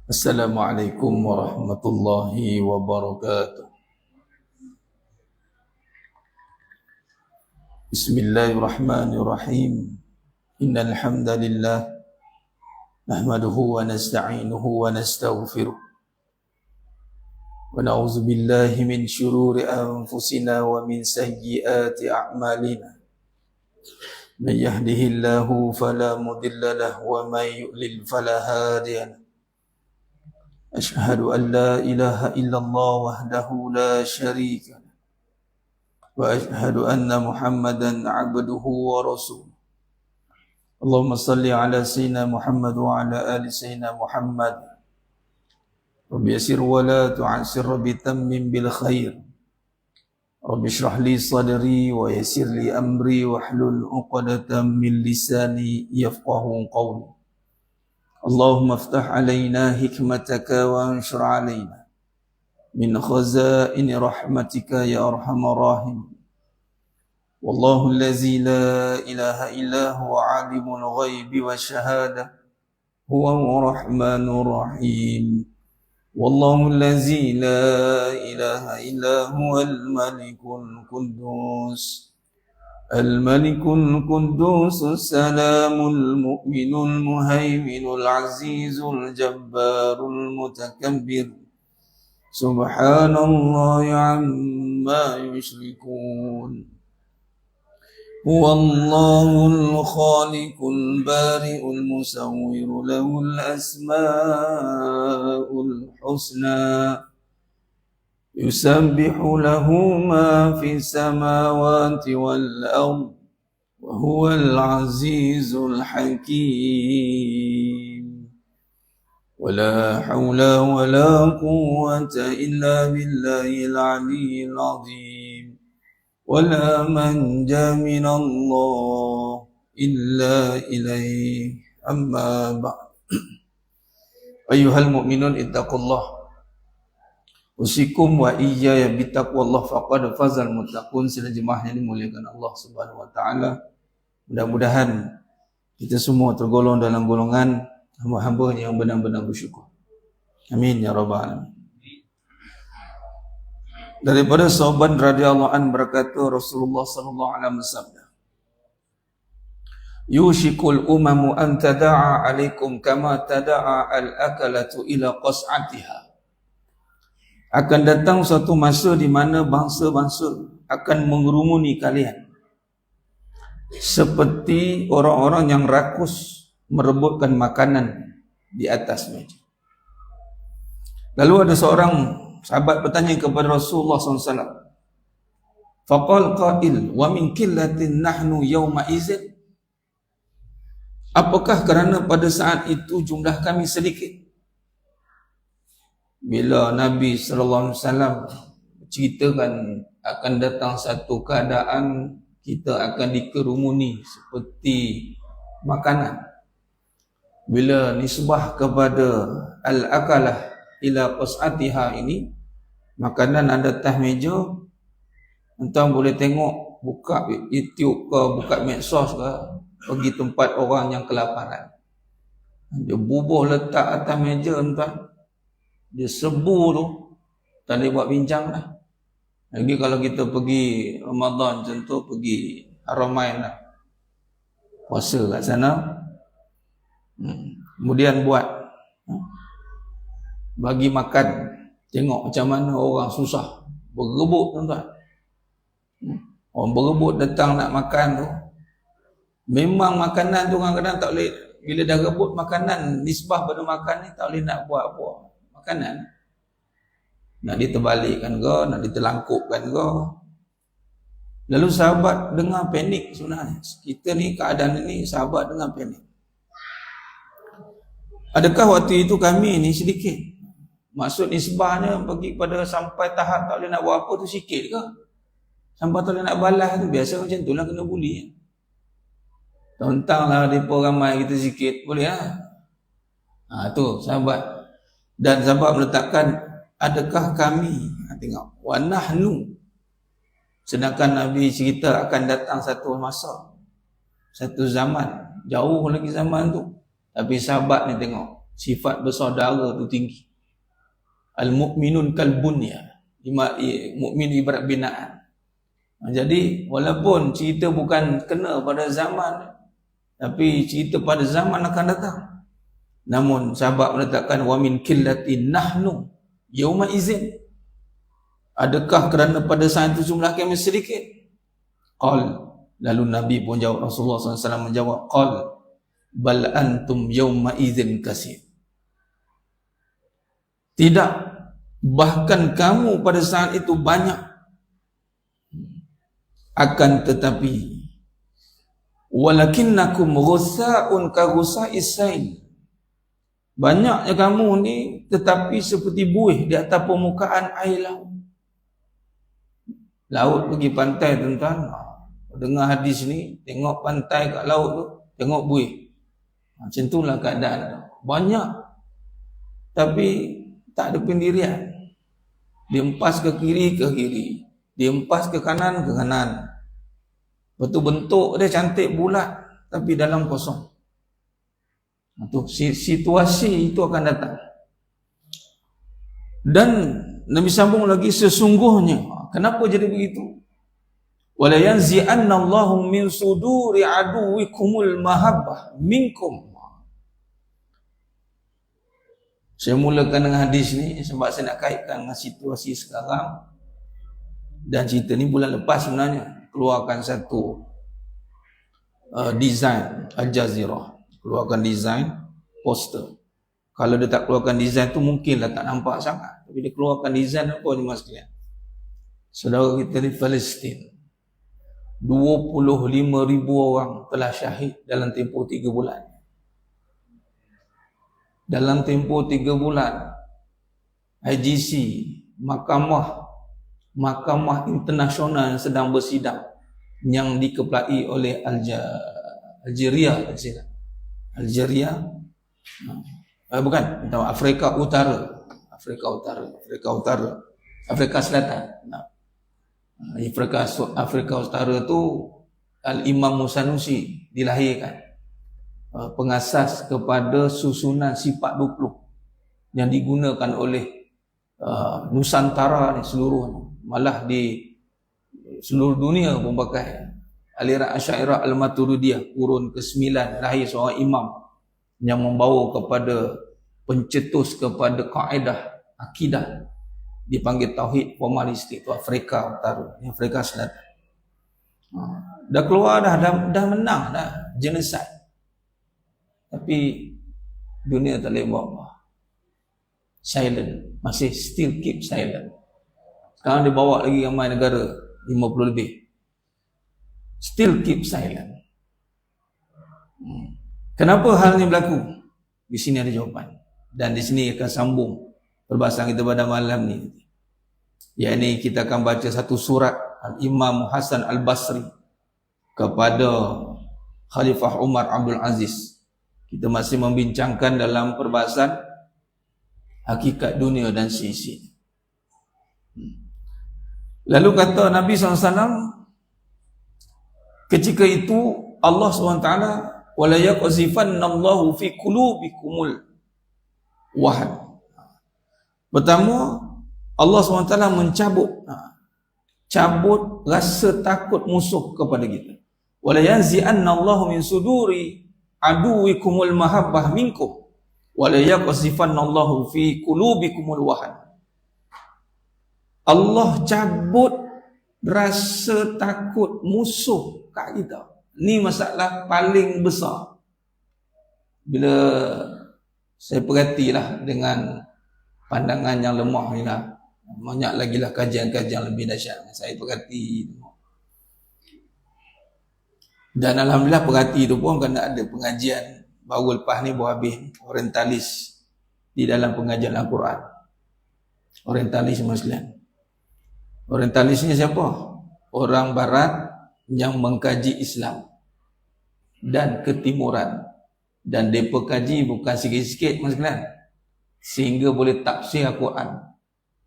Assalamualaikum warahmatullahi wabarakatuh. Bismillahirrahmanirrahim. Innal hamdalillah nahmaduhu wa nasta'inuhu wa nastaghfiruh. Wa na'udzu billahi min shururi anfusina wa min sayyiati a'malina. Man yahdihillahu fala mudilla lahu wa man yudlil fala hadiya lahu. Asyhadu an la ilaha illallah wahdahu la syarika lahu wa asyhadu anna Muhammadan abduhu wa rasuluh. Allahumma salli ala sayyidina Muhammad wa ala ali sayyidina Muhammad. Rabbi yasir wa la tu'assir, Rabbi tammim bil khair. Rabbi shrah li sadri wa yassir li amri wahlul 'uqdatam min lisani yafqahu qawli. Allahumma aftah alaina hikmataka wa anshur alaina min khazaini rahmatika ya arhamar rahim. Wallahu allazi la ilaha illa huwa alimul ghaibi wasyahada huwa rahmanur rahim. Wallahu allazi la ilaha illa huwal malikul quddus Al-Malikul Quddus Salamul Mu'minul Muhaiminul Azizul Jabbarul Mutakabbir. Subhanallahi amma yushrikun. Huwallahul khaliqul bari'ul musawwiru lahul asma'ul husna. Yusabbihu lahu ma fis samawati wal ardh wa huwal azizul hakim. Wala hawla wala quwwata illa billahil aliyyil azim. Wala manja minallah illa ilayhi. Amma ba'd. Ayyuhal mu'minun ittaqullah. Usikum wa iyaya bitaqwallah faqad fazal muttaqun. Sila jemaah yang dimuliakan Allah Subhanahu wa taala. Mudah-mudahan kita semua tergolong dalam golongan hamba-hamba yang benar-benar bersyukur. Amin ya rabbal alamin. Daripada sahabat radhiyallahu anhu berkata Rasulullah sallallahu alaihi wasallam, yushikul umamu an tada'a alaikum kama tada'a al-akalatu ila qas'atiha. Akan datang suatu masa di mana bangsa-bangsa akan mengerumuni kalian seperti orang-orang yang rakus merebutkan makanan di atas meja. Lalu ada seorang sahabat bertanya kepada Rasulullah SAW. Faqal qail wa min qillatin nahnu yawma izin. Apakah kerana pada saat itu jumlah kami sedikit? Bila Nabi sallallahu alaihi wasallam ceritakan akan datang satu keadaan kita akan dikerumuni seperti makanan. Bila nisbah kepada al-akalah ila qas'atiha ini, makanan ada atas meja, entah boleh tengok, buka YouTube ke, buka medsos ke, pergi tempat orang yang kelaparan. Dia bubuh letak atas meja, entah dia sebu tu, tak boleh buat bincang lah. Lagi kalau kita pergi Ramadan macam tu, pergi Haramain lah, puasa kat sana, kemudian buat bagi makan, tengok macam mana orang susah berebut tuan-tuan. Orang berebut datang nak makan tu, memang makanan tu kadang-kadang tak boleh, bila dah rebut makanan, nisbah pada makan ni tak boleh nak buat apa makanan, nak diterbalikkan ke, nak diterlangkupkan ke. Lalu sahabat dengar panik sebenarnya. Kita ni keadaan ni sahabat dengar panik. Adakah waktu itu kami ni sedikit? Maksud nisbahnya pergi pada sampai tahap tak boleh nak buat apa tu sikit ke? Sampai tak boleh nak balas tu, biasa macam tu lah, kena buli. Tontang lah mereka ramai, kita sikit, boleh lah. Tu sahabat. Dan sahabat meletakkan, adakah kami, tengok, wa nahnu, sedangkan Nabi cerita akan datang satu masa, satu zaman, jauh lagi zaman tu. Tapi sahabat ni tengok, sifat bersaudara tu tinggi. Al-mu'minun kalbunya, mukmin ibarat binaan. Jadi walaupun cerita bukan kena pada zaman, tapi cerita pada zaman akan datang. Namun sahabat menetapkan wa min killatin nahnu yauma izin. Adakah kerana pada saat itu jumlah kami sedikit? Lalu Nabi pun jawab, Rasulullah SAW menjawab, bal antum yauma izin kasir. Tidak, bahkan kamu pada saat itu banyak. Akan tetapi walakinnakum ghussa'un ka ghussa'is sail. Banyaknya kamu ni tetapi seperti buih di atas permukaan air laut. Laut pergi pantai, tuan-tuan. Dengar hadis ni, tengok pantai kat laut tu, tengok buih. Macam itulah keadaan tu. Banyak tapi tak ada pendirian. Dia empas ke kiri, dia empas ke kanan, Lepas tu bentuk dia cantik bulat tapi dalam kosong. Itu situasi itu akan datang. Dan Nabi sambung lagi, sesungguhnya, kenapa jadi begitu? Wala yanzi'anna Allahu min suduri aduwikumul mahabbah minkum. Saya mulakan dengan hadis ni sebab saya nak kaitkan dengan situasi sekarang. Dan cerita ni bulan lepas sebenarnya keluarkan satu design Al Jazeera, keluarkan design poster. Kalau dia tak keluarkan design tu mungkinlah tak nampak sangat, tapi dia keluarkan design apa ni mas sekalian? Saudara kita di Palestin, 25,000 orang telah syahid dalam tempoh 3 bulan. Dalam tempoh 3 bulan, IGC, Mahkamah Internasional yang sedang bersidang, yang dikepelai oleh Algeria, Afrika Selatan. Afrika Utara tu Al-Imam Sanusi dilahirkan, pengasas kepada susunan sifat 20 yang digunakan oleh Nusantara ni seluruhnya, malah di seluruh dunia pun pakai. Aliran Asy'ariyah Al-Maturidiyah kurun ke-9 lahir seorang imam yang membawa kepada pencetus kepada kaedah akidah, dipanggil tauhid formalistik, tu Afrika Utara, Afrika Selatan. Dah keluar dah menang dah genocide. Tapi dunia tak boleh buat apa. Silent, masih still keep silent. Sekarang dia bawa lagi ramai negara, 50 lebih. Still keep silent. Kenapa hal ini berlaku? Di sini ada jawapan. Dan di sini akan sambung perbahasan kita pada malam ni. Yakni kita akan baca satu surat Al-Imam Hasan Al-Basri kepada Khalifah Umar Abdul Aziz. Kita masih membincangkan dalam perbahasan hakikat dunia dan sisi. Lalu kata Nabi SAW, ketika itu Allah SWT, wala yaqzifannallahu fi qulubikumul wahn. Pertama, Allah SWT cabut rasa takut musuh kepada kita. Wala yanzi'annallahu min suduri aduwikumul mahabbah minkum wala yaqzifannallahu fi qulubikumul wahn. Allah cabut rasa takut musuh kat kita. Ni masalah paling besar. Bila saya perhatilah dengan pandangan yang lemah ni lah, banyak lagi lah kajian-kajian lebih dahsyat saya perhati. Dan alhamdulillah perhati tu pun kerana ada pengajian baru lepas ni baru habis, orientalis di dalam pengajian Al-Quran. Orientalis semua sekalian. Orientalis ni siapa? Orang barat yang mengkaji Islam dan ketimuran. Dan mereka kaji bukan sikit-sikit mas sekalian, sehingga boleh tafsir Al-Quran.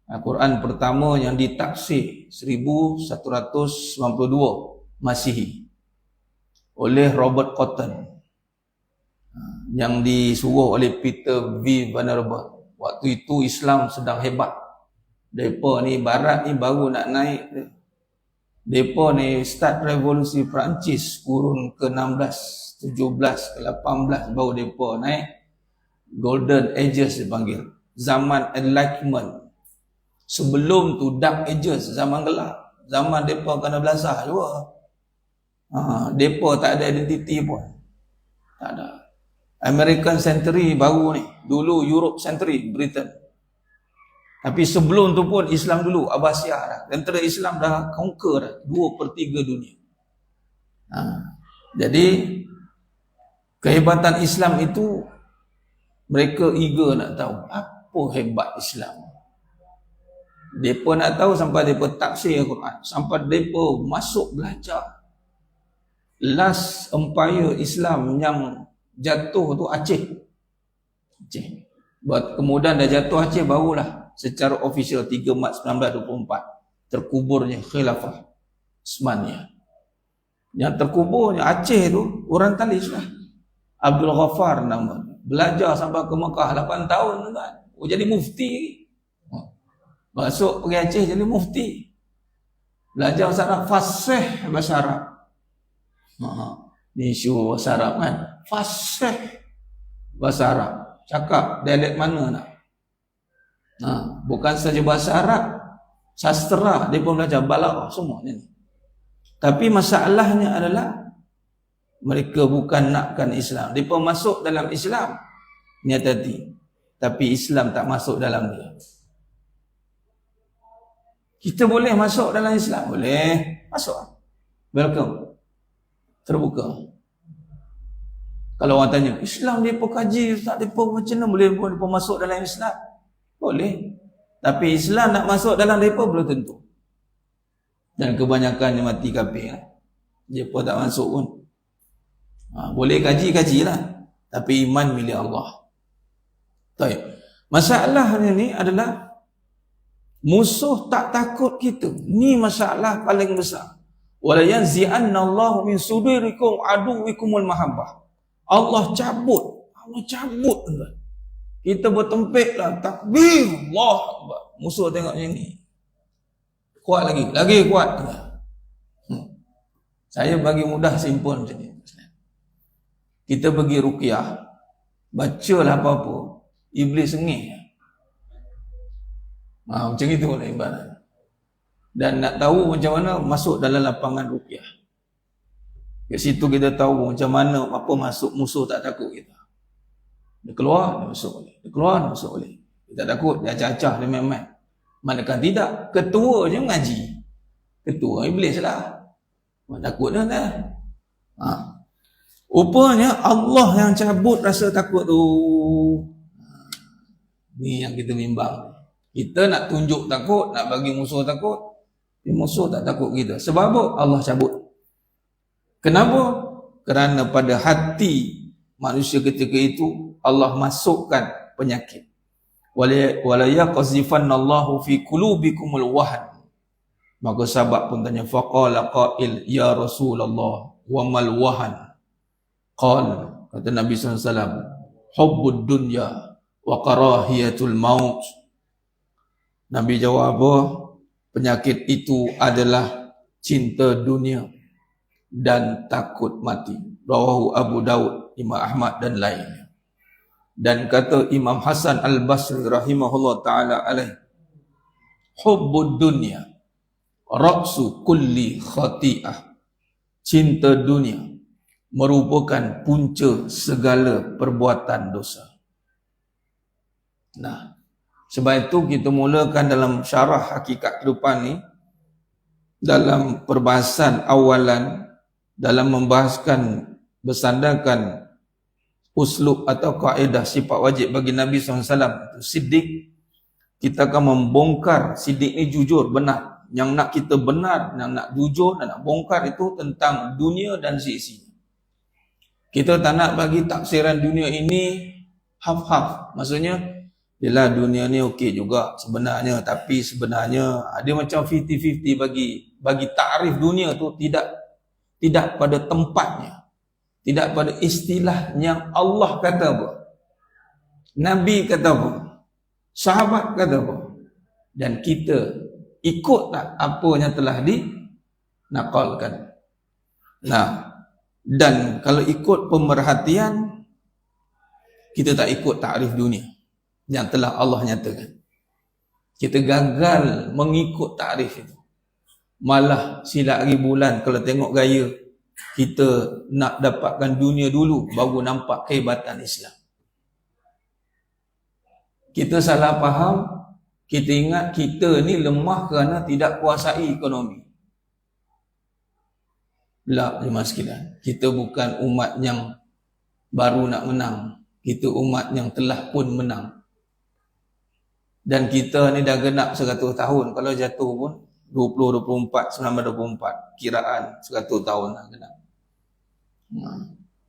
Al-Quran pertama yang ditafsir 1192 Masihi oleh Robert Cotton. yang disuruh oleh Peter V. Venerable. Waktu itu Islam sedang hebat. Depa ni barat ni baru nak naik. Depa ni start revolusi Perancis kurun ke-16, 17, ke-18 baru depa naik. Golden Ages dipanggil. Zaman Enlightenment. Sebelum tu Dark Ages, zaman gelap. Zaman depa kena belasah juga. Depa tak ada identiti pun. Tak ada. American Century baru ni. Dulu Europe Century, Britain. Tapi sebelum tu pun Islam dulu, Abbasiyah dah. Tentera Islam dah conquer dah 2/3 dunia. Jadi kehebatan Islam itu mereka eager nak tahu apa hebat Islam. Mereka nak tahu sampai mereka tafsir Al-Quran, sampai mereka masuk belajar. Last empire Islam yang jatuh tu Aceh. Kemudian dah jatuh Aceh, barulah secara official 3 Mac 1924 terkuburnya Khilafah Osmaniyah. Yang terkuburnya Aceh tu orang Talis lah, Abdul Ghaffar nama. Belajar sampai ke Mekah 8 tahun kan. Jadi mufti. Masuk pergi Aceh jadi mufti. Belajar bahasa Arab, fasih bahasa Arab. Ni isu bahasa Arab kan. Fasih bahasa Arab. Cakap dialek mana nak. Bukan saja bahasa Arab, sastra dia pun belajar, balaghah semua ni. Tapi masalahnya adalah mereka bukan nakkan Islam. Dia pun masuk dalam Islam niat hati, tapi Islam tak masuk dalam dia. Kita boleh masuk dalam Islam? Boleh. Masuk. Welcome. Terbuka. Kalau orang tanya, Islam dia pun kaji, tak dia pun macam mana boleh dia pun masuk dalam Islam? Boleh. Tapi Islam nak masuk dalam mereka belum tentu. Dan kebanyakannya mati kafir. Dia pun tak masuk pun. Boleh kaji-kajilah. Tapi iman milik Allah. Baik. Masalahnya ni adalah musuh tak takut kita. Ni masalah paling besar. Wala yanzi'anna Allahu min sudurikum aduwikumul mahabbah. Allah cabut. Allah cabut. Kita bertempik lah. Takbir. Allah. Musuh tengok macam ni. Kuat lagi. Lagi kuat. Saya bagi mudah simpul macam ni. Kita pergi ruqyah. Bacalah apa-apa. Iblis sengih. Macam itu lah ibarat. Dan nak tahu macam mana masuk dalam lapangan ruqyah. Kat situ kita tahu macam mana apa masuk musuh tak takut kita. Dia keluar, dia masuk boleh. Dia keluar, dia masuk boleh. Dia tak takut, dia acah-acah, dia main-main. Manakah tidak, ketua je mengaji. Ketua iblis lah. Takut dah lah. Rupanya Allah yang cabut rasa takut tu. Ni yang kita bimbang. Kita nak tunjuk takut, nak bagi musuh takut. Musuh tak takut kita. Sebab apa? Allah cabut. Kenapa? Kerana pada hati manusia ketika itu Allah masukkan penyakit. Wala yaqzifannallahu fi qulubikumul wahn. Maka sahabat pun tanya, faqala qail ya Rasulullah wa mal wahn. Kata Nabi SAW, hubbud dunya wa karahiyatul maut. Nabi jawab apa? Penyakit itu adalah cinta dunia dan takut mati. Rawahu Abu Daud, Imam Ahmad dan lainnya. Dan kata Imam Hasan Al-Basri rahimahullah ta'ala alaih, hubbud dunya ra'su kulli khati'ah. Cinta dunia merupakan punca segala perbuatan dosa. Nah, sebab itu kita mulakan dalam syarah hakikat kehidupan ni, dalam perbahasan awalan, dalam membahaskan bersandarkan uslub atau kaedah sifat wajib bagi Nabi SAW, siddiq. Kita akan membongkar siddiq ni jujur, benar. Yang nak kita benar, yang nak jujur dan nak bongkar itu tentang dunia dan sisi. Kita tak nak bagi tafsiran dunia ini half-half. Maksudnya, yelah dunia ni okey juga sebenarnya, tapi sebenarnya ada macam 50-50 bagi takrif dunia tu tidak pada tempatnya. tidak pada istilah yang Allah kata apa, Nabi kata apa, sahabat kata apa, dan kita ikut tak apa yang telah dinakalkan. Nah, dan kalau ikut pemerhatian, kita tak ikut takrif dunia yang telah Allah nyatakan. Kita gagal mengikut takrif itu. Malah silat hari bulan kalau tengok gaya, kita nak dapatkan dunia dulu baru nampak kehebatan Islam. Kita salah faham, kita ingat kita ni lemah kerana tidak kuasai ekonomi. Belak jemaah sekalian, kita bukan umat yang baru nak menang, kita umat yang telah pun menang. Dan kita ni dah genap 100 tahun, kalau jatuh pun 2024, 1924, kiraan 100 tahun dah genap.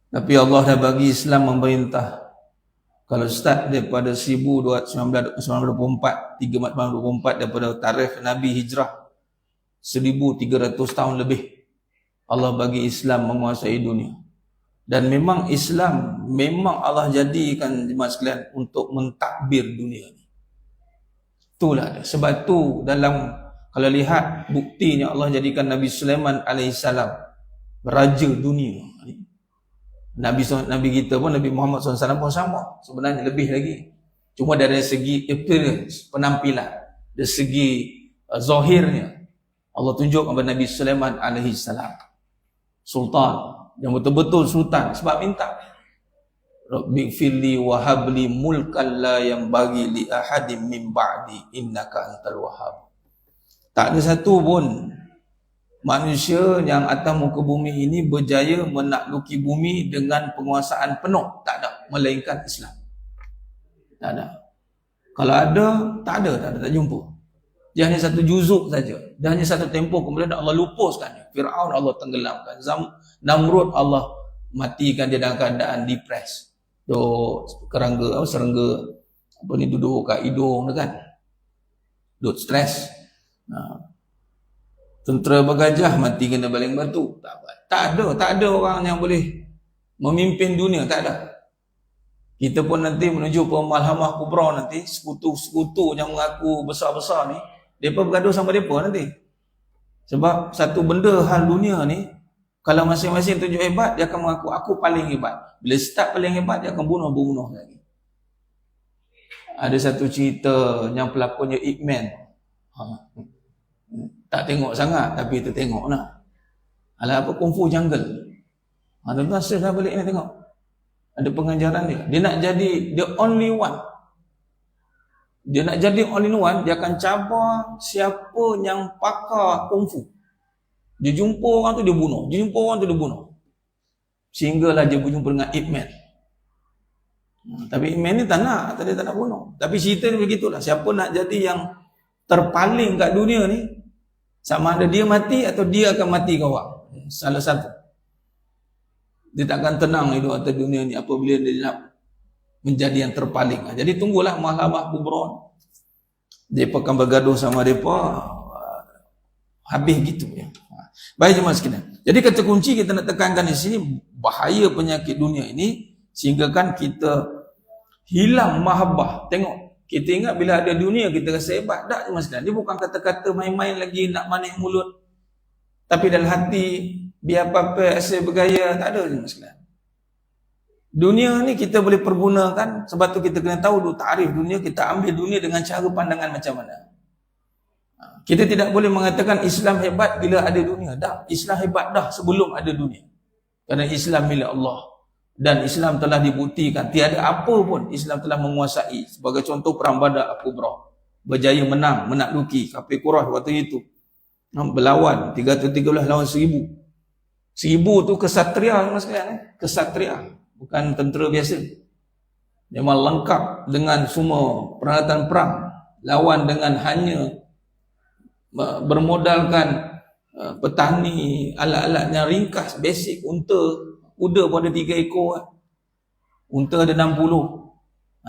Tapi Allah dah bagi Islam memerintah. Kalau start daripada 1924, 3 Mac 1924, daripada tarikh Nabi Hijrah 1300 tahun lebih, Allah bagi Islam menguasai dunia. Dan memang Islam, memang Allah jadikan jemaah sekalian untuk mentadbir dunia ni. Itulah dia. Sebab tu dalam, kalau lihat buktinya Allah jadikan Nabi Sulaiman alaihissalam raja dunia. Nabi kita pun, Nabi Muhammad SAW pun sama, sebenarnya lebih lagi. Cuma dari segi appearance, penampilan, dari segi zahirnya, Allah tunjuk kepada Nabi Sulaiman alaihissalam sultan, yang betul-betul sultan. Sebab minta, Rabbi firli wa habli mulkan la yang bagi li ahadim min ba'di innaka antal wahhab. Tak ada satu pun manusia yang atas muka bumi ini berjaya menakluki bumi dengan penguasaan penuh. Tak ada, melainkan Islam. Tak ada. Kalau ada, tak jumpa. Dia hanya satu juzuk saja. Dia hanya satu tempoh, kemudian Allah lupuskan. Fir'aun Allah tenggelamkan. Namrud Allah matikan dia dalam keadaan depres. Duduk serangga apa ni, duduk kat hidung dia kan. Duduk stres. Tentera bergajah mati kena baling batu. Tak ada orang yang boleh memimpin dunia, tak ada. Kita pun nanti menuju pemalhamah kubra nanti, sekutu-sekutu yang mengaku besar-besar ni, mereka bergaduh sama mereka nanti. Sebab satu benda hal dunia ni, kalau masing-masing tunjuk hebat, dia akan mengaku aku paling hebat. Bila start paling hebat, dia akan bunuh lagi. Ada satu cerita yang pelakonnya Ip Man. Tak tengok sangat, tapi tertengok lah. Alah apa, Kung Fu Jungle. Tuan-tuan search dah balik ni tengok. Ada pengajaran dia. Dia nak jadi the only one. Dia nak jadi only one, dia akan cabar siapa yang pakar Kung Fu. Dia jumpa orang tu, dia bunuh. Dia jumpa orang tu, dia bunuh. Sehinggalah dia berjumpa dengan Ip Man. Tapi Ip Man ni tak nak bunuh. Tapi cerita ni begitulah. Siapa nak jadi yang terpaling kat dunia ni, sama ada dia mati atau dia akan mati ke orang. Salah satu. Dia takkan tenang hidup atas dunia ni apabila dia nak menjadi yang terpaling. Jadi tunggulah mahkamah kubra. Mereka akan bergaduh sama mereka. Habis gitu ya. Baik jemaah sekalian. Jadi kata kunci kita nak tekankan di sini, bahaya penyakit dunia ini sehingga kan kita hilang mahabbah. Tengok, kita ingat bila ada dunia kita rasa hebat. Tak jemaah sekalian. Dia bukan kata-kata main-main lagi nak manis mulut. Tapi dalam hati biar apa-apa rasa bergaya, tak ada jemaah sekalian. Dunia ni kita boleh pergunakan, sebab tu kita kena tahu dulu takrif dunia, kita ambil dunia dengan cara pandangan macam mana. Kita tidak boleh mengatakan Islam hebat bila ada dunia. Dah, Islam hebat dah sebelum ada dunia. Kerana Islam milik Allah. Dan Islam telah dibuktikan. Tiada apa pun Islam telah menguasai. Sebagai contoh perang Badar Al-Kubra. Berjaya menang, menakluki kafir Quraisy waktu itu. Berlawan, 313 lawan 1000. 1000 tu kesatria sekalian. Kesatria. Bukan tentera biasa. Memang lengkap dengan semua peralatan perang. Lawan dengan hanya bermodalkan petani, alat-alat yang ringkas, basic. Unta, kuda pun ada 3 ekor. Unta ada 60.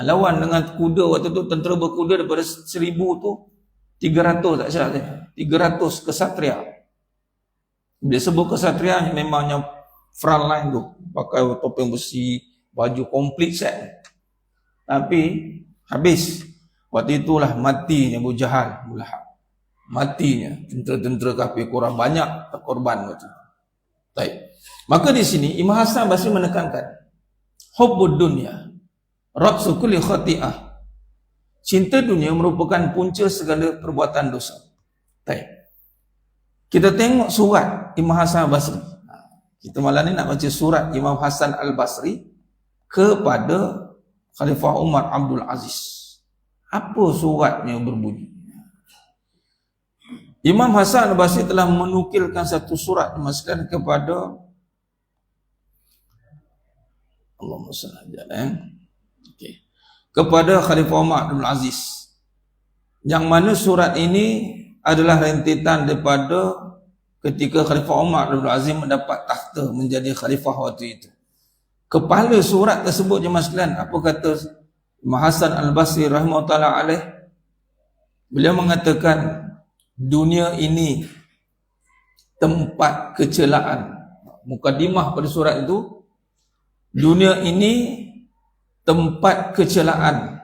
Lawan dengan kuda waktu tu, tentera berkuda daripada 1000 tu 300 tak silap saya. 300 kesatria. Bila sebut kesatria memangnya front line tu, pakai topeng besi, baju komplit set. Tapi habis. Waktu itulah matinya Abu Jahal, Abu Lahab. Matinya tentera-tentera kafir, kurang banyak korban waktu itu. Baik. Maka di sini Imam Hasan Basri menekankan hubbud dunya ra'su kulli khati'ah. Cinta dunia merupakan punca segala perbuatan dosa. Baik. Kita tengok surat Imam Hasan Basri. Kita malam ni nak baca surat Imam Hasan Al-Basri kepada Khalifah Umar Abdul Aziz. Apa suratnya berbunyi? Imam Hasan Al-Basri telah menukilkan satu surat dimasukkan kepada Allahumma salli kepada Khalifah Umar Abdul Aziz, yang mana surat ini adalah rentetan daripada ketika Khalifah Umar Abdul Aziz mendapat takhta menjadi khalifah waktu itu. Kepala surat tersebut jemaah sekalian, apa kata Imam Hasan Al-Basri rahimahullah alaih? Beliau mengatakan dunia ini tempat kecelaan. Mukadimah pada surat itu, dunia ini tempat kecelaan,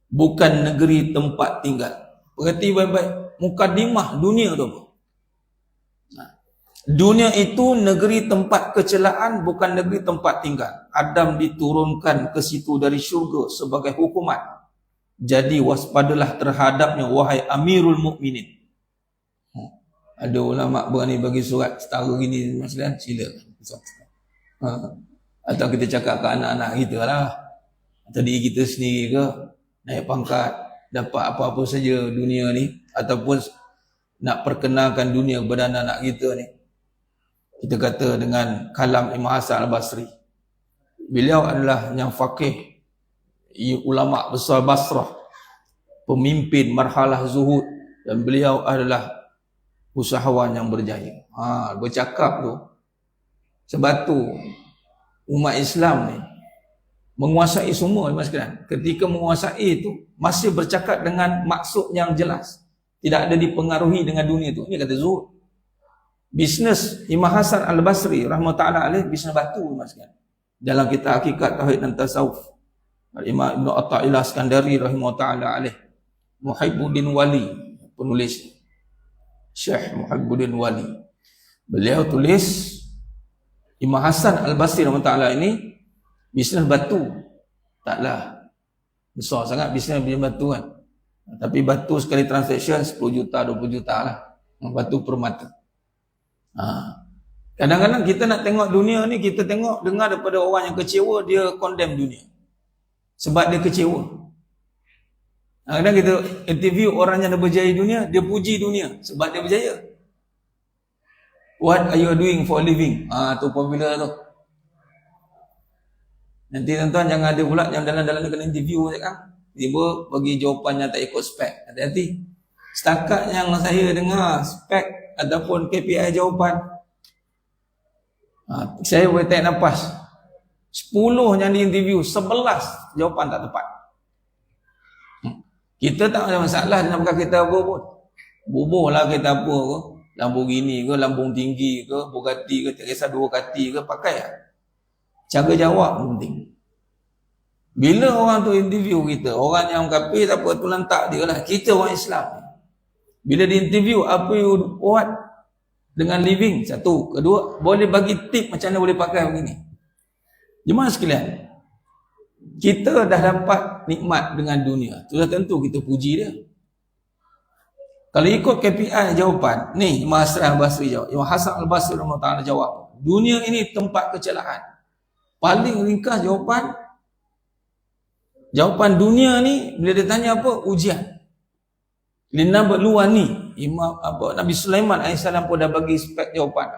bukan negeri tempat tinggal. Perhati baik-baik, mukadimah dunia tu. Dunia itu negeri tempat kecelaan, bukan negeri tempat tinggal. Adam diturunkan ke situ dari syurga sebagai hukuman. Jadi waspadalah terhadapnya wahai Amirul Mukminin. Ada ulama berani bagi surat setara gini, maksudnya sila. Atau kita cakap ke anak-anak kita lah, atau diri kita sendiri ke, naik pangkat, dapat apa-apa saja dunia ni, ataupun nak perkenalkan dunia kepada anak-anak kita ni. Kita kata dengan kalam Imam Hasan Al-Basri, beliau adalah yang faqih, ulama besar Basrah, pemimpin marhalah zuhud, dan beliau adalah usahawan yang berjaya. Bercakap tu sebatu umat Islam ni menguasai semua, mas sekalian. Ketika menguasai itu masih bercakap dengan maksud yang jelas, tidak ada dipengaruhi dengan dunia tu. Ini kata zuhud. Bisnes Imam Hasan Al-Basri rahmatullah alaih bisnes batu, mas sekalian. Dalam kitab Hakikat Tauhid dan Tasawuf, Imam Ibn Atta'illah Skandari rahmatullah alaih, Muhibbuddin Wali, penulis Syekh Muhibbuddin Wali, beliau tulis Imam Hasan Al-Basri rahmatullah ini bisnes batu. Taklah besar sangat bisnes batu kan. Tapi batu sekali transaction 10 juta, 20 juta lah. Batu permata. Kadang-kadang kita nak tengok dunia ni, kita tengok dengar daripada orang yang kecewa, dia condemn dunia sebab dia kecewa. Kadang kita interview orang yang dah berjaya dunia, dia puji dunia sebab dia berjaya. What are you doing for a living? Tu popular tu. Nanti tuan-tuan jangan ada pula yang dalam-dalam kena interview kan, tiba bagi jawapan yang tak ikut spek. Hati-hati. Setakat yang saya dengar spek ataupun KPI jawapan, saya boleh tarik nafas. 10 yang diinterview, 11 jawapan tak tepat. Kita tak ada masalah dengan perkara kita apa pun. Bubuh lah kita apa ke, Lamborghini ke, lambung tinggi ke, Bugatti ke, tak kisah 2 kati ke, pakai lah. Cara jawab penting. Bila orang tu interview kita, orang yang kafir tak apa, tu lantak dia lah. Kita orang Islam, bila di interview, apa you buat dengan living? Satu. Kedua, boleh bagi tip macam mana boleh pakai begini. Jemaah sekalian, kita dah dapat nikmat dengan dunia, sudah tentu kita puji dia. Kalau ikut KPI jawapan, ni Imam Hasan Al-Basri jawab, Imam Hasan Al-Basri rahimahullah jawab, dunia ini tempat kecelaan. Paling ringkas jawapan dunia ni, bila dia tanya apa? Ujian. Linabluwani, Imam Nabi Sulaiman AS pun dah bagi spek jawapan.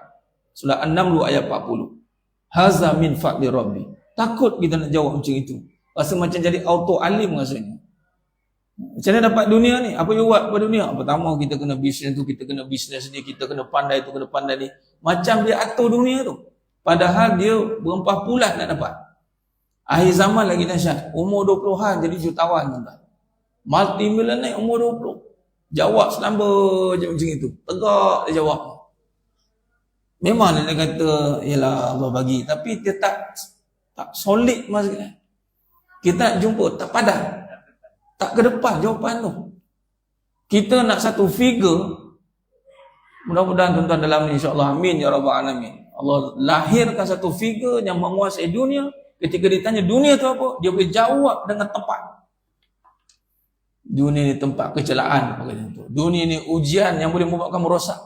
Surah An-Naml ayat 40. Haza min fadli Rabbi. Takut kita nak jawab macam itu. Rasa macam jadi auto alim rasanya. Macam mana dapat dunia ni? Apa you buat pada dunia? Pertama kita kena bisnes tu, kita kena bisnes ni, kita kena pandai tu, kena pandai ni. Macam dia atur dunia tu. Padahal dia berempah bulan nak dapat. Akhir zaman lagi dahsyat. Umur 20-an jadi jutawan tuan. Multi-millionaire umur 20. Jawab selamba je macam itu. Tegak dia jawab. Memang dia kata, yalah Allah bagi, tapi dia tak solid maksudnya. Kita nak jumpa, tak padan, tak ke depan jawapan tu. Kita nak satu figure, mudah-mudahan tuan-tuan dalam ni insya-Allah, amin ya rabbal alamin. Allah lahirkan satu figure yang menguasai dunia. Ketika ditanya dunia tu apa, dia boleh jawab dengan tepat. Dunia ni tempat kecelaan, dunia ni ujian yang boleh membuat kamu rosak.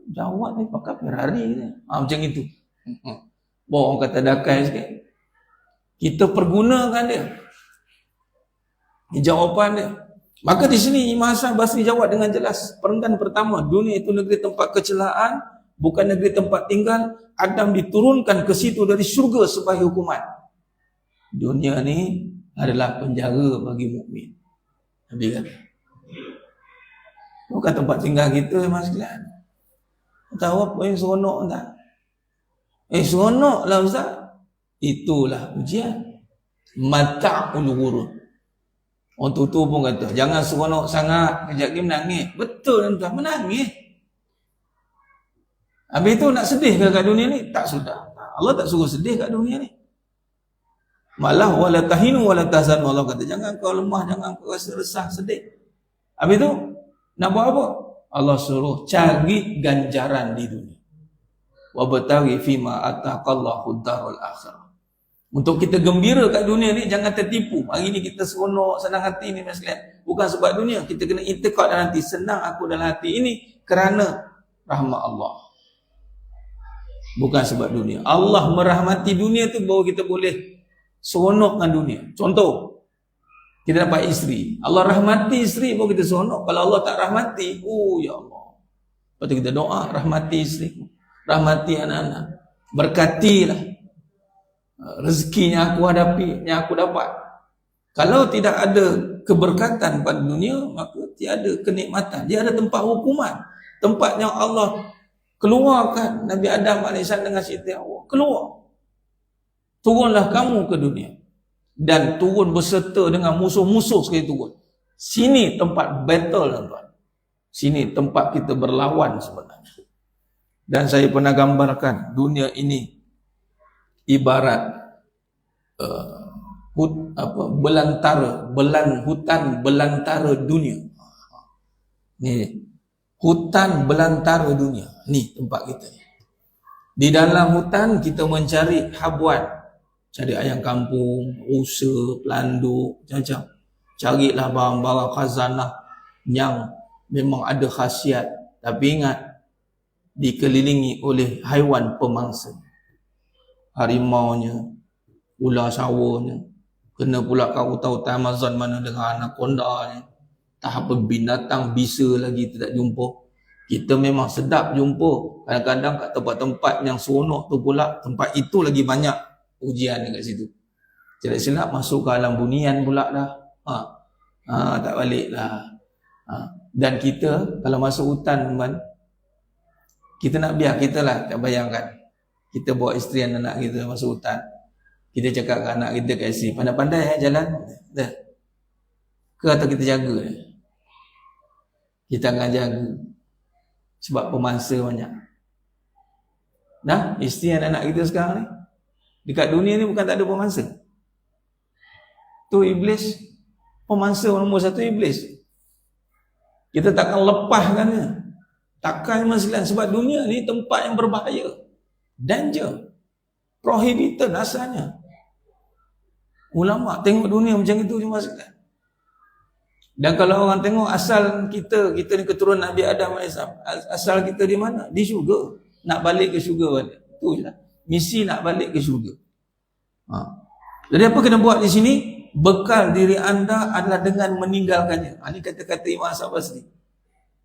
Jawab ni pakai Ferrari ni. Macam itu. Bawa orang kata dakai sikit. Kita pergunakan dia. Ini jawapan dia. Maka di sini Imam Hasan Basri jawab dengan jelas. Perenggan pertama, dunia itu negeri tempat kecelaan, bukan negeri tempat tinggal. Adam diturunkan ke situ dari syurga sebagai hukuman. Dunia ni adalah penjara bagi mukmin. Nabi kata. Bukan tempat tinggal kita, Mas Sekalian. Tahu apa yang seronok tak? Seronok lah Ustaz. Itulah ujian. Mata'ul ghurur. Orang tu pun kata, jangan seronok sangat, kejap lagi menangis. Betul tuan, menangis. Habis tu nak sedih ke kat dunia ni? Tak sudah. Allah tak suruh sedih kat dunia ni. Malah wala tahinu wala tahzanu, Allah kata, jangan kau lemah, jangan kau rasa resah, sedih. Habis tu nak buat apa? Allah suruh cari ganjaran di dunia. Wa bataghi fima ataqallahu darul akhirah. Untuk kita gembira kat dunia ni, jangan tertipu. Hari ni kita seronok, senang hati ni Mas sekalian. Bukan sebab dunia, kita kena i'tiqad dalam hati, senang aku dalam hati ini kerana rahmat Allah. Bukan sebab dunia. Allah merahmati dunia tu bahawa kita boleh seronok dengan dunia. Contoh, kita dapat isteri. Allah rahmati isteri baru kita seronok. Kalau Allah tak rahmati, ya Allah. Lepas tu kita doa, rahmati isteri, rahmati anak-anak, berkatilah rezeki yang aku hadapi, yang aku dapat. Kalau tidak ada keberkatan pada dunia, maka tiada kenikmatan. Dia ada tempat hukuman, tempat yang Allah keluarkan Nabi Adam AS dengan Siti Hawa. Keluar, turunlah kamu ke dunia, dan turun berserta dengan musuh-musuh sekali turun. Sini tempat battle, tuan-tuan. Sini tempat kita berlawan sebenarnya. Dan saya pernah gambarkan dunia ini ibarat hutan belantara dunia. Ni hutan belantara dunia. Ni tempat kita. Di dalam hutan kita mencari habuan, cari ayam kampung, rusa, pelanduk, macam-macam. Carilah barang-barang khazanah yang memang ada khasiat. Tapi ingat, dikelilingi oleh haiwan pemangsa. Harimaunya, ular sawahnya, kena pula kau tahu Amazon mana dengan anaconda-nya. Tak apa binatang bisa lagi tidak jumpa. Kita memang sedap jumpa. Kadang-kadang kat tempat-tempat yang seronok tu pula, tempat itu lagi banyak ujian dekat situ. Tidak silap masuk ke alam bunian pula dah. Tak balik dah. Dan kita kalau masuk hutan, kita nak biar kita lah, tak bayangkan. Kita bawa isteri dan anak kita masuk hutan. Kita cakap ke anak kita, kat isteri, pandai-pandai jalan. Dah. Ke atau kita jaga? Kita akan jaga. Sebab pemangsa banyak. Nah, isteri dan anak kita sekarang ni, dekat dunia ni bukan tak ada pemangsa. Tu iblis. Pemangsa nombor satu iblis. Kita takkan lepaskannya. Takkan masalah. Sebab dunia ni tempat yang berbahaya. Danger. Prohibited asalnya. Ulama tengok dunia macam itu cuma sekalian. Dan kalau orang tengok asal kita ni keturunan Nabi Adam AS, asal kita di mana? Di syurga. Nak balik ke syurga balik. Itu je lah. Misi nak balik ke syurga. Jadi apa kena buat di sini? Bekal diri anda adalah dengan meninggalkannya. Ini kata-kata Imam Hasan Basri.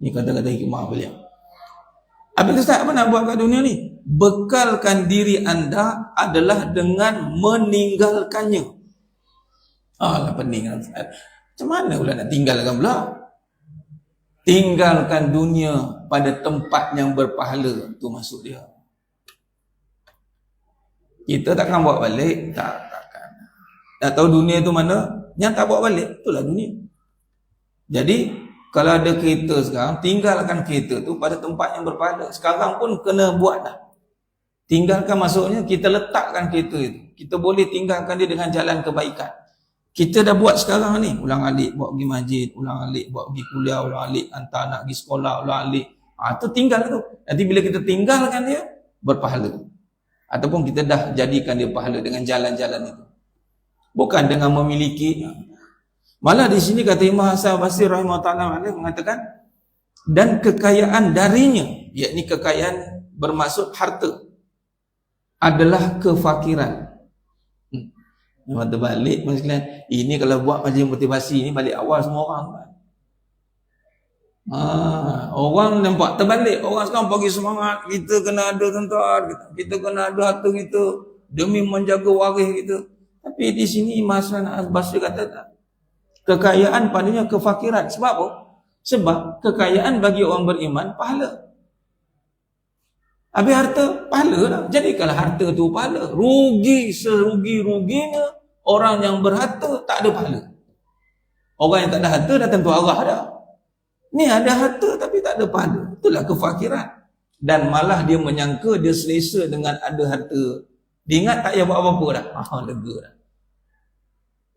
Ini kata-kata hikmah beliau. Habis Ustaz, apa nak buat kat dunia ni? Bekalkan diri anda adalah dengan meninggalkannya. Lah pening. Macam mana pula nak tinggalkan pula? Tinggalkan dunia pada tempat yang berpahala. Itu maksud dia. Kita takkan bawa balik. Takkan. Tak tahu dunia tu mana? Yang tak bawa balik, itulah dunia. Jadi kalau ada kereta sekarang, tinggalkan kereta tu pada tempat yang berpahala. Sekarang pun kena buat dah. Tinggalkan maksudnya kita letakkan kereta itu. Kita boleh tinggalkan dia dengan jalan kebaikan. Kita dah buat sekarang ni, ulang alik bawa pergi masjid, ulang alik bawa pergi kuliah, ulang alik hantar anak pergi sekolah, ulang alik. Tu tinggal tu. Nanti bila kita tinggalkan dia, berpahala. Ataupun kita dah jadikan dia pahala dengan jalan-jalan itu. Bukan dengan memiliki. Malah di sini kata Imam Hasan Basri rahimahullah mengatakan, dan kekayaan darinya, yakni kekayaan bermaksud harta, adalah kefakiran. Memang terbalik maksudnya. Ini kalau buat majlis motivasi ni balik awal semua orang. Orang nampak terbalik. Orang sekarang bagi semangat, kita kena ada tentara, kita kena ada harta kita demi menjaga waris kita. Tapi di sini Imam Hasan Basri kata tak. Kekayaan padanya kefakiran. Sebab apa? Sebab kekayaan bagi orang beriman pahala. Habis harta, pahala lah. Jadikanlah harta tu pahala. Rugi serugi-ruginya orang yang berharta tak ada pahala. Orang yang tak ada harta dah tentu arah dah. Ni ada harta tapi tak ada pahala. Itulah kefakiran. Dan malah dia menyangka dia selesa dengan ada harta. Dia ingat tak payah buat apa-apa dah. Lega dah.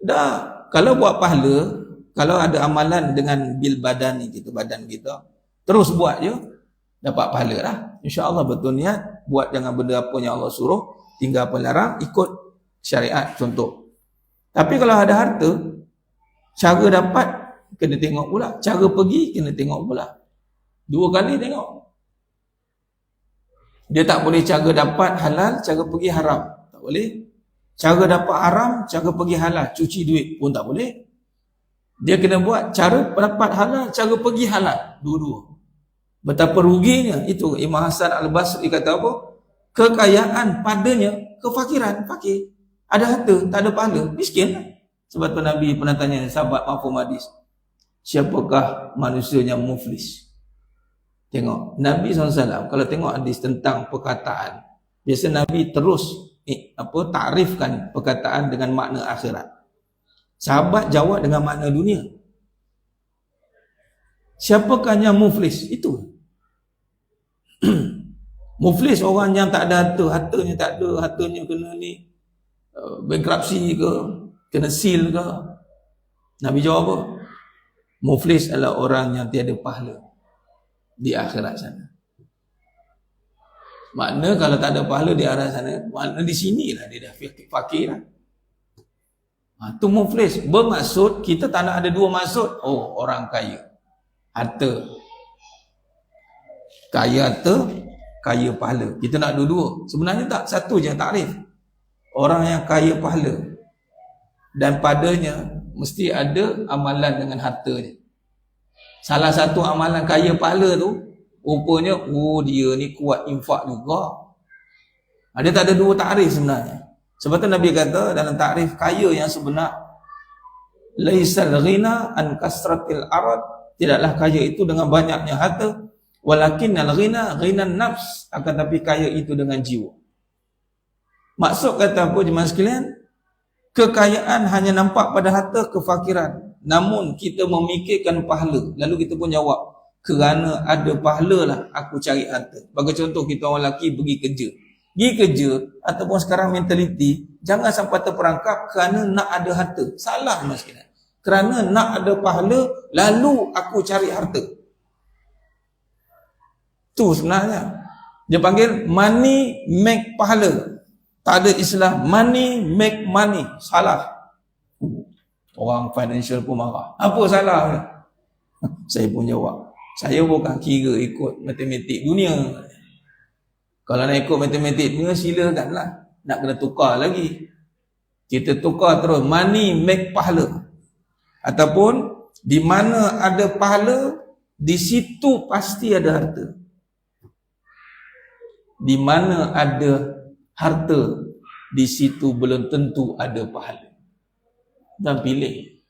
Dah. Kalau buat pahala, kalau ada amalan dengan bil badan ni kita, badan kita, terus buat je, dapat pahala dah. InsyaAllah betul niat, buat jangan benda apa yang Allah suruh, tinggal apa larang, ikut syariat contoh. Tapi kalau ada harta, cara dapat kena tengok pula, cara pergi kena tengok pula. 2 kali tengok. Dia tak boleh cara dapat halal, cara pergi haram. Tak boleh. Cara dapat haram, cara pergi halal. Cuci duit pun tak boleh. Dia kena buat cara dapat halal, cara pergi halal. Dua-dua. Betapa ruginya. Itu Imam Hasan Al-Basri kata apa? Kekayaan padanya kefakiran. Fakir. Ada harta, tak ada pahala. Miskin lah. Sebab tu Nabi pernah tanya sahabat mafhum hadis, siapakah manusia yang muflis? Tengok, Nabi SAW kalau tengok hadis tentang perkataan, biasa Nabi terus takrifkan perkataan dengan makna akhirat. Sahabat jawab dengan makna dunia. Siapakah yang muflis? Itu. Muflis orang yang tak ada harta, hartanya tak ada, hartanya kena ni bankruptcy ke, kena seal ke. Nabi jawab apa? Muflis adalah orang yang tiada pahala di akhirat sana. Makna kalau tak ada pahala di akhirat sana, makna di sinilah dia dah fakir lah. Tu muflis. Bermaksud kita tak nak ada 2 maksud. Oh, orang kaya harta, kaya harta, kaya pahala. Kita nak dua-dua. Sebenarnya tak, satu je takrif. Orang yang kaya pahala dan padanya mesti ada amalan dengan hartanya. Salah satu amalan kaya pahala tu rupanya, dia ni kuat infak juga. Dia tak ada 2 takrif sebenarnya. Sebab tu Nabi kata dalam takrif kaya yang sebenar, laisal ghina an kasratil arad, tidaklah kaya itu dengan banyaknya harta, walakinnal ghina ghinan nafs, akan tapi kaya itu dengan jiwa. Maksud kata apa jemaah sekalian? Kekayaan hanya nampak pada harta, kefakiran. Namun kita memikirkan pahala. Lalu kita pun jawab, kerana ada pahala lah aku cari harta. Bagi contoh, kita orang lelaki pergi kerja. Pergi kerja, ataupun sekarang mentaliti, jangan sampai terperangkap kerana nak ada harta. Salah jemaah sekalian. Kerana nak ada pahala, lalu aku cari harta. Tu sebenarnya. Dia panggil money make pahala. Tak ada istilah money make money. Salah. Orang financial pun marah. Apa salah? Saya pun jawab, saya bukan kira ikut matematik dunia. Kalau nak ikut matematik dunia, silakanlah. Nak kena tukar lagi. Kita tukar terus. Money make pahala. Ataupun di mana ada pahala, di situ pasti ada harta. Di mana ada harta, di situ belum tentu ada pahala. Dan pilih.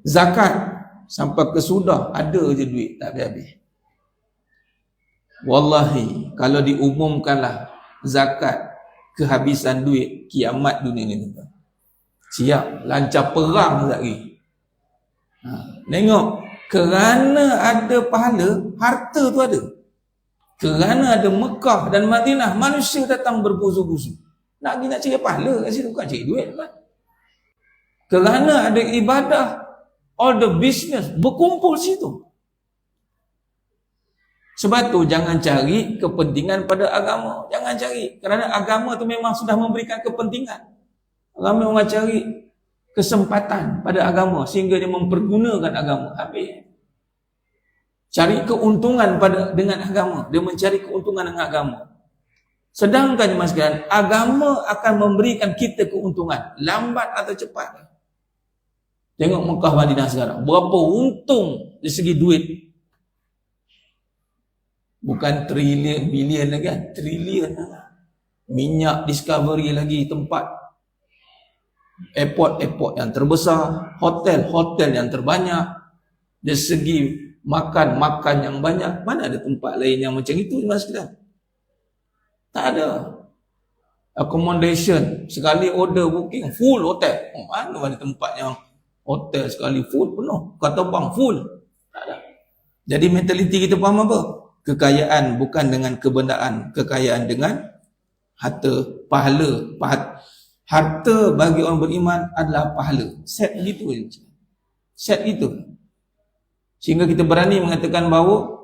Zakat sampai ke sudah ada je duit, tak habis-habis. Wallahi, kalau diumumkanlah zakat kehabisan duit, kiamat dunia ni tuan. Siap lancar perang lagi. Tengok, kerana ada pahala, harta tu ada. Kerana ada Mekah dan Madinah, manusia datang berbuzu-buzu. Nak cari pahala kat situ, bukan cari duit kan? Kerana ada ibadah, all the business berkumpul situ. Sebab tu jangan cari kepentingan pada agama. Jangan cari. Kerana agama tu memang sudah memberikan kepentingan. Agama orang cari kesempatan pada agama sehingga dia mempergunakan agama. Habis. Cari keuntungan dengan agama. Dia mencari keuntungan dengan agama. Sedangkan mas sekalian, agama akan memberikan kita keuntungan. Lambat atau cepat. Tengok Mekah Madinah sekarang. Berapa untung dari segi duit. Bukan trilion, bilion lagi kan? Trilion. Minyak discovery lagi tempat. Airport yang terbesar. Hotel yang terbanyak. Dari segi makan yang banyak. Mana ada tempat lain yang macam itu mas sekalian? Tak ada. Accommodation sekali order booking full hotel. Mana tempat yang hotel sekali full penuh. Kata bang full. Tak ada. Jadi mentaliti kita faham apa? Kekayaan bukan dengan kebendaan, kekayaan dengan harta, pahala. Harta bagi orang beriman adalah pahala. Set gitu je. Set gitu. Sehingga kita berani mengatakan bahawa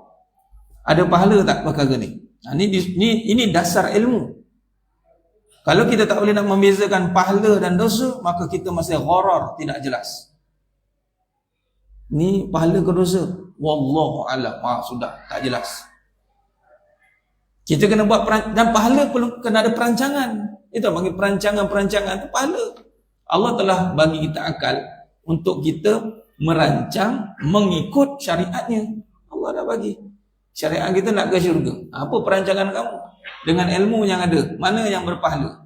ada pahala tak perkara ni. Ini dasar ilmu. Kalau kita tak boleh nak membezakan pahala dan dosa, maka kita masih gharar, tidak jelas. Ni pahala ke dosa? Wallahu a'lam. Sudah tak jelas. Kita kena buat dan pahala perlu kena ada perancangan. Itu bagi perancangan itu pahala. Allah telah bagi kita akal untuk kita merancang mengikut syariatnya. Allah dah bagi. Syariat kita nak ke syurga. Apa perancangan kamu? Dengan ilmu yang ada, mana yang berpahala?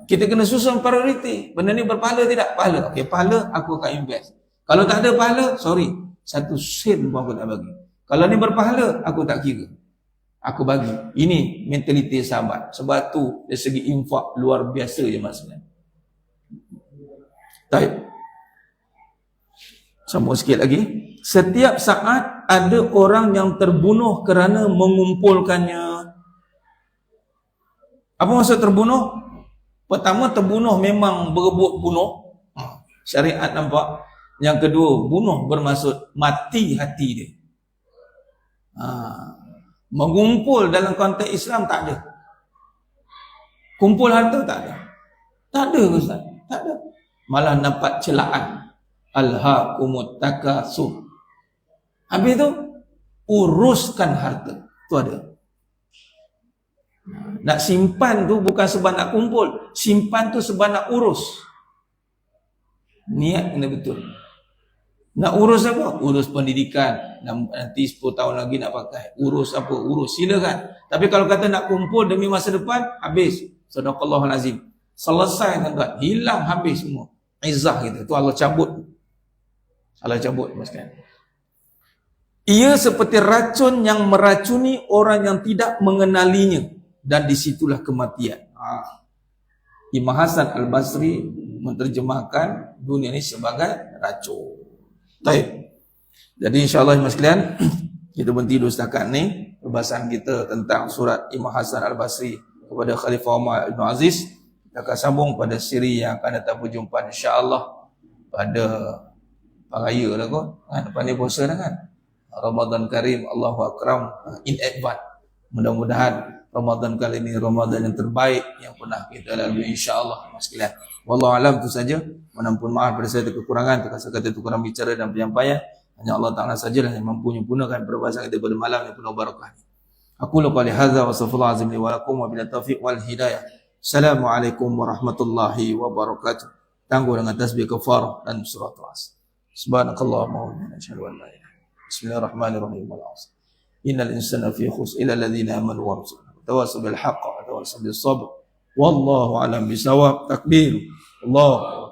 Kita kena susun prioriti. Benda ni berpahala tidak? Pahala. Okey, pahala aku akan invest. Kalau tak ada pahala, sorry, 1 sen pun aku tak bagi. Kalau ni berpahala, aku tak kira. Aku bagi. Ini mentaliti sahabat. Sebab tu dari segi infak luar biasa je maksudnya. Baik. Sambung sikit lagi. Setiap saat ada orang yang terbunuh kerana mengumpulkannya. Apa maksud terbunuh? Pertama, terbunuh memang berebut bunuh. Syariat nampak. Yang kedua, bunuh bermaksud mati hati dia. Mengumpul dalam konteks Islam tak ada. Kumpul harta tak ada. Tak ada Ustaz. Tak ada. Malah nampak celaan. Alhaakumut takasur. Habis tu uruskan harta. Tu ada. Nak simpan tu bukan sebab nak kumpul. Simpan tu sebab nak urus. Niat kena betul. Nak urus apa? Urus pendidikan. Nanti 10 tahun lagi nak pakai. Urus apa? Urus. Silakan. Tapi kalau kata nak kumpul demi masa depan, habis. Sadaqallahul azim. Selesai tuan-tuan. Hilang habis semua. Izzah kita. Tu Allah cabut. Allah cabut. Ia seperti racun yang meracuni orang yang tidak mengenalinya. Dan disitulah kematian. Imam Hasan Al-Basri menterjemahkan dunia ini sebagai racun. Baik. Jadi insyaAllah mas sekalian, kita berhenti dulu setakat ni perbahasan kita tentang surat Imam Hasan Al-Basri kepada Khalifah Umar Ibn Aziz. Kita akan sambung pada siri yang akan datang perjumpaan insyaAllah pada Paraya lah kot. Depan ni puasa dah kan. Ramadan Karim, Allahu Akram in advance. Mudah-mudahan Ramadan kali ini Ramadan yang terbaik yang pernah kita lalui insyaAllah mas sekalian. Wallahu alam, tu saja. Mohon maaf pada saya kekurangan, terkata itu kurang bicara dan penyampaian. Hanya Allah Ta'ala sajalah yang mampu menyempurnakan perbahasan kita pada malam yang penuh barakah. Aku lupa lihadza wa sallallahu azim li wa lakum wa bila taufiq wal hidayah. Assalamualaikum warahmatullahi wabarakatuh. Tangguh dengan tasbih kafarah dan surah Al-Asr. Subhanakallahumma wa bihamdika asyhadu an la ilaha illa anta. Bismillahirrahmanirrahim. Innal insana fi khusr illa alladhina amanu wa tawasaw bil haqq wa tawasaw bis sabr. Wallahu a'lam bisawab. Takbir. Allah